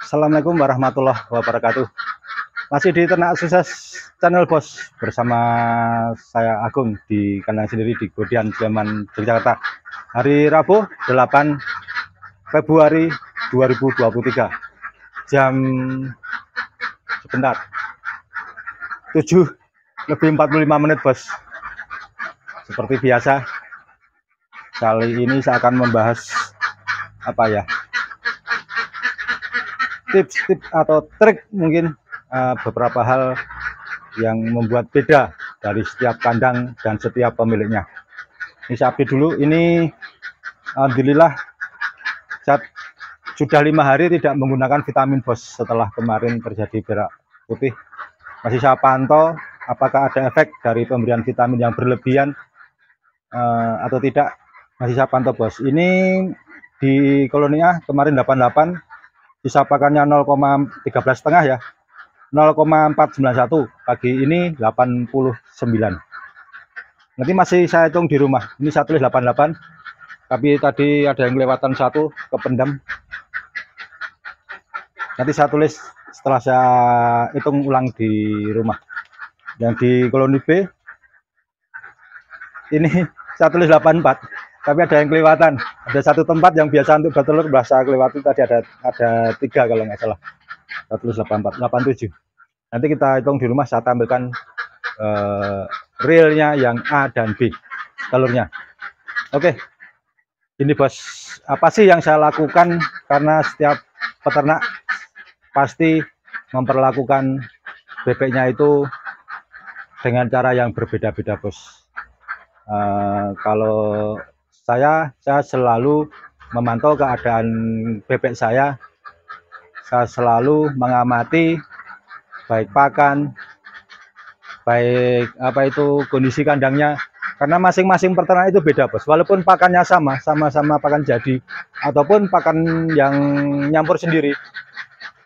Assalamualaikum warahmatullahi wabarakatuh. Masih di Ternak Sukses Channel Bos bersama saya Agung di kandang sendiri di Godian Sleman, Yogyakarta. Hari Rabu 8 Februari 2023. Jam sebentar 7:45 Bos. Seperti biasa, kali ini saya akan membahas tips-tips atau trik mungkin beberapa hal yang membuat beda dari setiap kandang dan setiap pemiliknya. Ini saya update dulu. Ini alhamdulillah saya sudah 5 hari tidak menggunakan vitamin Bos setelah kemarin terjadi berak putih. Masih saya pantau apakah ada efek dari pemberian vitamin yang berlebihan atau tidak. Masih saya pantau Bos. Ini di Kolonia kemarin 88, sisa pakannya 0,13,5 ya, 0,491. Pagi ini 89. Nanti masih saya hitung di rumah. Ini saya tulis 88, tapi tadi ada yang kelewatan satu, kependam. Nanti saya tulis setelah saya hitung ulang di rumah. Yang di koloni B ini saya tulis 84, tapi ada yang kelewatan. Ada satu tempat yang biasa untuk bertelur saya kelewati tadi, ada 3 kalau nggak salah. Saya tulis 84, 87. Nanti kita hitung di rumah, saya tampilkan realnya yang A dan B telurnya. Oke, ini Bos, apa sih yang saya lakukan? Karena setiap peternak pasti memperlakukan bebeknya itu dengan cara yang berbeda-beda Bos. Kalau saya selalu memantau keadaan bebek saya selalu mengamati baik pakan, baik kondisi kandangnya, karena masing-masing peternak itu beda Bos. Walaupun pakannya sama-sama pakan jadi ataupun pakan yang nyampur sendiri,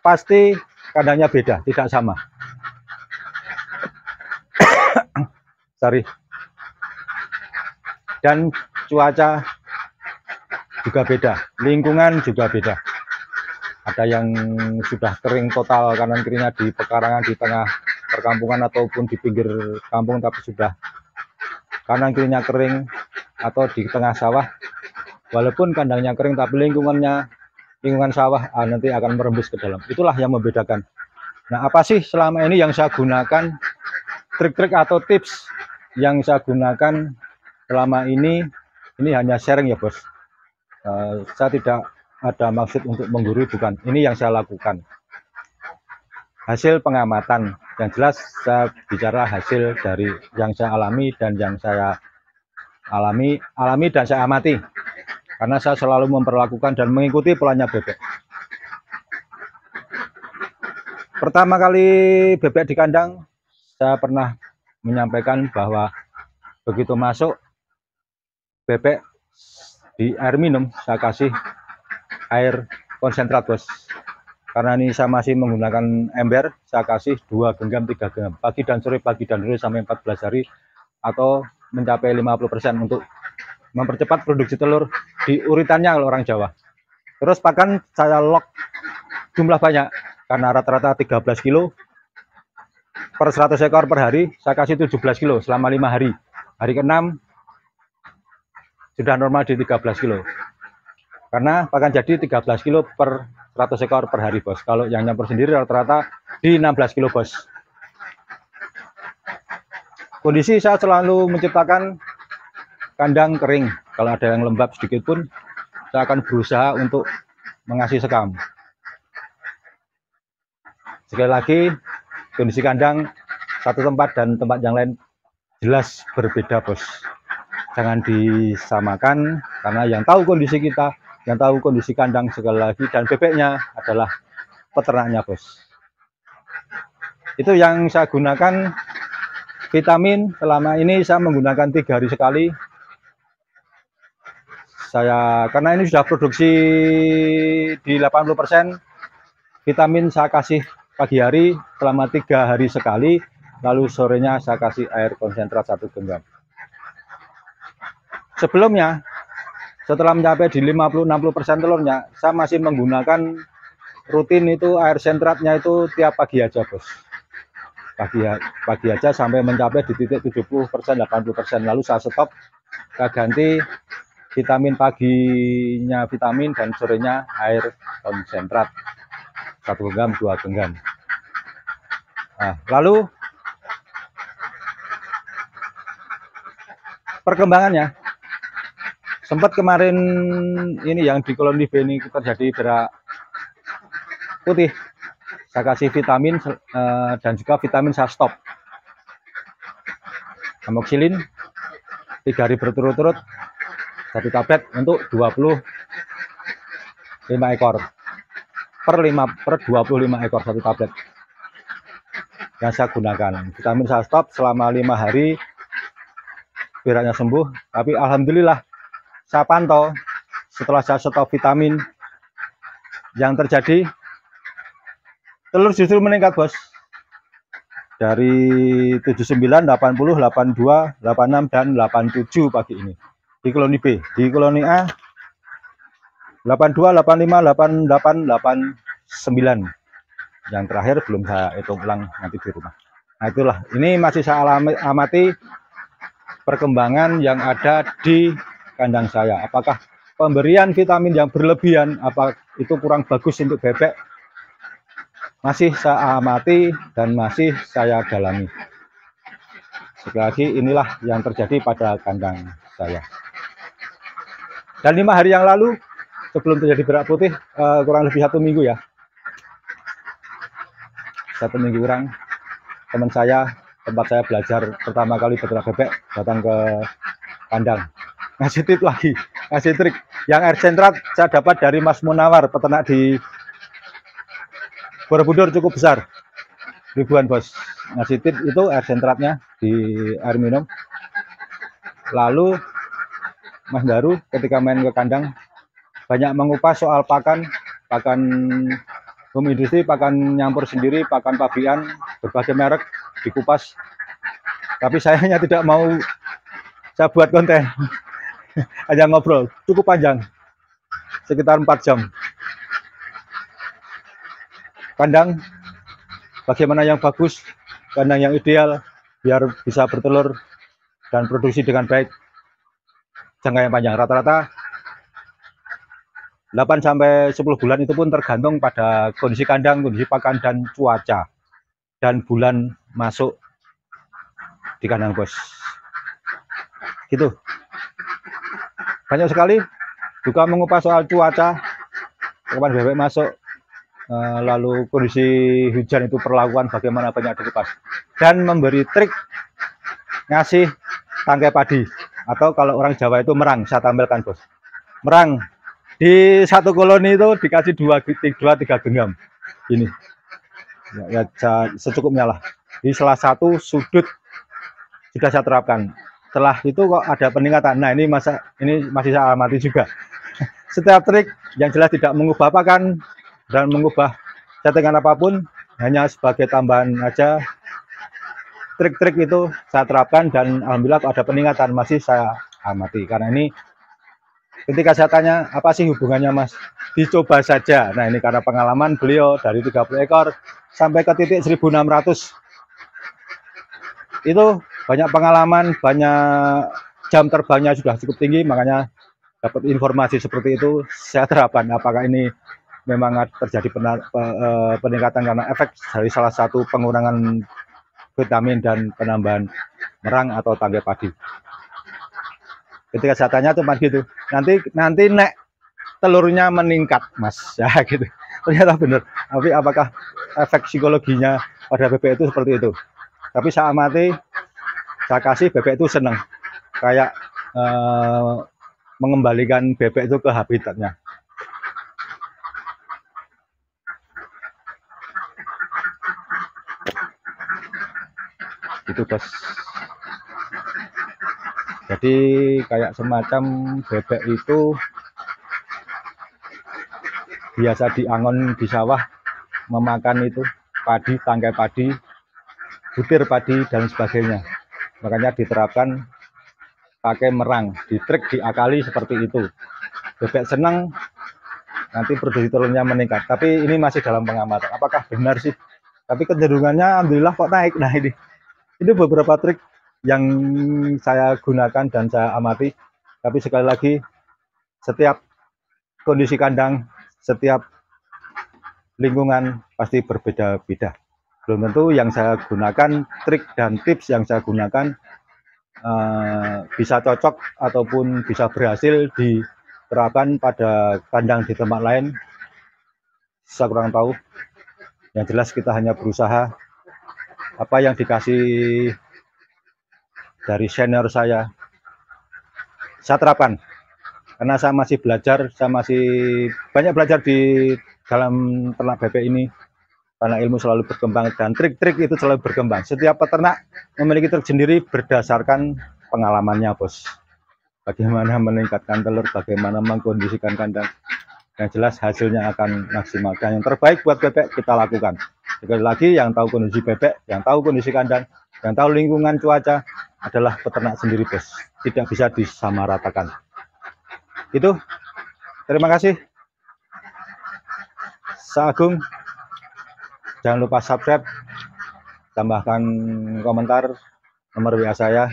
pasti kandangnya beda, tidak sama. Sorry. Dan cuaca juga beda, lingkungan juga beda. Ada yang sudah kering total, kanan kirinya di pekarangan di tengah perkampungan ataupun di pinggir kampung, tapi sudah kanan kirinya kering, atau di tengah sawah, walaupun kandangnya kering tapi lingkungan sawah nanti akan merembes ke dalam. Itulah yang membedakan. Nah, apa sih selama ini yang saya gunakan, trik-trik atau tips yang saya gunakan selama ini hanya sharing ya Bos. Saya tidak ada maksud untuk menggurui, bukan. Ini yang saya lakukan, hasil pengamatan. Yang jelas saya bicara hasil dari yang saya alami dan yang saya alami dan saya amati, karena saya selalu memperlakukan dan mengikuti polanya bebek. Pertama kali bebek di kandang, saya pernah menyampaikan bahwa begitu masuk bebek di air minum, saya kasih air konsentrat Bos. Karena ini saya masih menggunakan ember, saya kasih 2 genggam 3 genggam pagi dan sore sampai 14 hari atau mencapai 50% untuk mempercepat produksi telur di uritannya kalau orang Jawa. Terus pakan saya lock jumlah banyak, karena rata-rata 13 kilo per 100 ekor per hari, saya kasih 17 kilo selama 5 hari. Hari ke-6 sudah normal di 13 kilo. Karena pakan jadi 13 kilo per 100 ekor per hari Bos. Kalau yang nyampur sendiri rata-rata di 16 kilo Bos. Kondisi saya selalu menciptakan kandang kering. Kalau ada yang lembab sedikit pun, saya akan berusaha untuk mengasih sekam. Sekali lagi, kondisi kandang satu tempat dan tempat yang lain jelas berbeda Bos. Jangan disamakan, karena yang tahu kondisi kita, yang tahu kondisi kandang sekali lagi dan bebeknya adalah peternaknya Bos. Itu yang saya gunakan. Vitamin selama ini saya menggunakan 3 hari sekali. Karena ini sudah produksi di 80%, vitamin saya kasih pagi hari selama 3 hari sekali, lalu sorenya saya kasih air konsentrat 1 genggam. Sebelumnya, setelah mencapai di 50-60% telurnya, saya masih menggunakan rutin itu air sentratnya itu tiap pagi aja bos, pagi aja sampai mencapai di titik 70%, 80%, lalu saya stop, saya ganti vitamin paginya vitamin dan sorenya air konsentrat 1 genggam 2 genggam. Nah, lalu perkembangannya sempat kemarin ini yang di koloni B ini terjadi berak putih, saya kasih vitamin dan juga vitamin saya stop, amoxilin 3 hari berturut-turut 1 tablet untuk 25 ekor per 25 ekor 1 tablet yang saya gunakan. Vitamin saya stop selama 5 hari, beraknya sembuh. Tapi alhamdulillah saya pantau setelah saya stop vitamin, yang terjadi telur justru meningkat bos, dari 79, 80, 82, 86 dan 87 pagi ini di koloni B. Di koloni A 82, 85, 88, 89. Yang terakhir belum saya hitung ulang nanti di rumah. Nah itulah, ini masih saya amati perkembangan yang ada di kandang saya. Apakah pemberian vitamin yang berlebihan, apa itu kurang bagus untuk bebek, masih saya amati dan masih saya dalami. Sekali lagi, inilah yang terjadi pada kandang saya. Dan 5 hari yang lalu sebelum terjadi berak putih, kurang lebih 1 minggu ya, 1 minggu kurang, teman saya, tempat saya belajar pertama kali beternak bebek, datang ke kandang, ngasih tip lagi, ngasih trik. Yang air sentrat saya dapat dari Mas Munawar, peternak di Borobudur cukup besar, ribuan bos. Ngasih tip itu air sentratnya di air minum. Lalu Mas Daru ketika main ke kandang banyak mengupas soal pakan home industri, pakan nyampur sendiri, pakan pabrikan, berbagai merek dikupas. Tapi sayangnya tidak mau saya buat konten, hanya ngobrol, cukup panjang, sekitar 4 jam. Kandang, bagaimana yang bagus, kandang yang ideal, biar bisa bertelur dan produksi dengan baik, jangka yang panjang. Rata-rata 8-10 bulan itu pun tergantung pada kondisi kandang, kondisi pakan dan cuaca, dan bulan masuk di kandang bos. Gitu. Banyak sekali juga mengupas soal cuaca, kapan bebek masuk, lalu kondisi hujan itu perlakuan bagaimana, banyak dikupas. Dan memberi trik ngasih tangkai padi, atau kalau orang Jawa itu merang, saya tampilkan bos. Merang di 1 koloni itu dikasih 2-3 genggam ini ya, secukupnya lah, di salah satu sudut sudah saya terapkan. Setelah itu kok ada peningkatan. Nah ini masih saya amati juga. Setiap trik yang jelas tidak mengubah pakan dan mengubah settingan apapun, hanya sebagai tambahan aja. Trik-trik itu saya terapkan dan alhamdulillah ada peningkatan, masih saya amati. Karena ini ketika saya tanya, apa sih hubungannya mas? Dicoba saja. Nah ini karena pengalaman beliau dari 30 ekor sampai ke titik 1600. Itu banyak pengalaman, banyak jam terbangnya sudah cukup tinggi, makanya dapat informasi seperti itu saya terapkan. Apakah ini memang terjadi peningkatan karena efek dari salah satu pengurangan vitamin dan penambahan merang atau tangkai padi. Ketika saya tanya cuma gitu, nanti nek telurnya meningkat mas, ya gitu. Ternyata benar. Tapi apakah efek psikologinya pada bebek itu seperti itu? Tapi saya amati, saya kasih bebek itu senang, kayak mengembalikan bebek itu ke habitatnya. Itu bos. Jadi kayak semacam bebek itu biasa diangon di sawah, memakan itu padi, tangkai padi, butir padi dan sebagainya. Makanya diterapkan pakai merang, ditrik, diakali seperti itu. Bebek senang, nanti produksi telurnya meningkat. Tapi ini masih dalam pengamatan. Apakah benar sih? Tapi kecenderungannya alhamdulillah kok naik. Nah ini beberapa trik yang saya gunakan dan saya amati. Tapi sekali lagi, setiap kondisi kandang, setiap lingkungan pasti berbeda-beda. Belum tentu yang saya gunakan, trik dan tips yang saya gunakan bisa cocok ataupun bisa berhasil diterapkan pada kandang di tempat lain. Saya kurang tahu. Yang jelas kita hanya berusaha apa yang dikasih dari senior saya terapkan. Karena saya masih belajar, saya masih banyak belajar di dalam ternak bebek ini. Karena ilmu selalu berkembang dan trik-trik itu selalu berkembang. Setiap peternak memiliki trik sendiri berdasarkan pengalamannya, bos. Bagaimana meningkatkan telur, bagaimana mengkondisikan kandang. Yang jelas hasilnya akan maksimal. Dan yang terbaik buat bebek kita lakukan. Sekali lagi, yang tahu kondisi bebek, yang tahu kondisi kandang, yang tahu lingkungan cuaca adalah peternak sendiri, bos. Tidak bisa disamaratakan. Itu. Terima kasih. Saya Agung. Jangan lupa subscribe, tambahkan komentar, nomor WA saya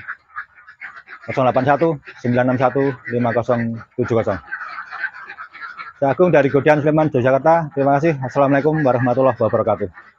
081 961 5070. Saya Agung dari Godian Sleman, Yogyakarta. Terima kasih. Assalamualaikum warahmatullahi wabarakatuh.